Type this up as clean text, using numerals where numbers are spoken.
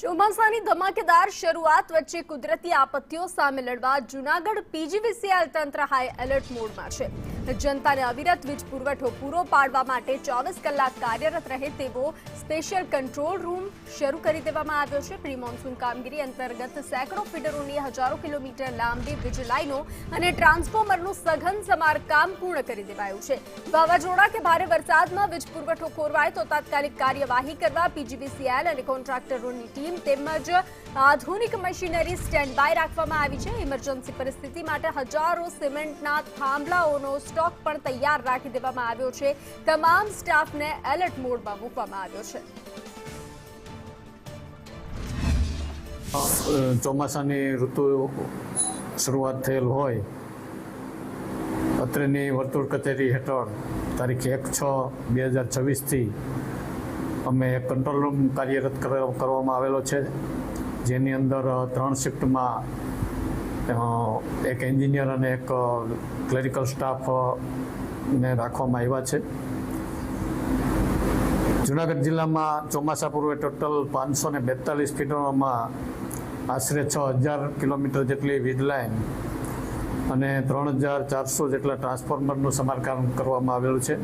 ચોમાસાની ધમાકેદાર શરૂઆત વચ્ચે કુદરતી આપત્તિઓ સામે લડવા જૂનાગઢ પીજીવીસીએલ તંત્ર હાઈ એલર્ટ મોડમાં છે. જનતાને અવિરત વીજ પુરવઠો પૂરો પાડવા માટે 24 કલાક કાર્યરત રહે તેવો સ્પેશિયલ કંટ્રોલ રૂમ શરૂ કરી દેવામાં આવ્યો છે. પ્રી મોન્સૂન કામગીરી અંતર્ગત સેંકડો ફીડરોની હજારો કિલોમીટર લાંબી વીજ લાઇનો અને ટ્રાન્સફોર્મરનું સઘન સમારકામ પૂર્ણ કરી દેવાયું છે. વાવાઝોડા કે ભારે વરસાદમાં વીજ પુરવઠો ખોરવાય તો તાત્કાલિક કાર્યવાહી કરવા પીજીવીસીએલ અને કોન્ટ્રાક્ટરોની ટીમ તેમજ આધુનિક મશીનરી સ્ટેન્ડ બાય રાખવામાં આવી છે. ઇમરજન્સી પરિસ્થિતિ માટે હજારો સિમેન્ટના થાંભલાઓનો સ્ટોક પણ તૈયાર રાખી દેવામાં આવ્યો છે. તમામ સ્ટાફને એલર્ટ મોડમાં મૂકવામાં આવ્યો છે. ચોમાસાની ઋતુ શરૂઆત થયેલ હોય અત્રેની વર્તુળ કચેરી હેઠળ તારીખ 1/6/2026થી અમે કંટ્રોલ રૂમ કાર્યરત કરવામાં આવેલો છે, જેની અંદર 3 શિફ્ટમાં એક એન્જિનિયર અને એક ક્લેરિકલ સ્ટાફને રાખવામાં આવ્યા છે. જૂનાગઢ જિલ્લામાં ચોમાસા પૂર્વે ટોટલ 542 ફીડરોમાં આશરે 6000 કિલોમીટર જેટલી વીજ લાઇન અને 3400 જેટલા ટ્રાન્સફોર્મરનું સમારકામ કરવામાં આવેલું છે.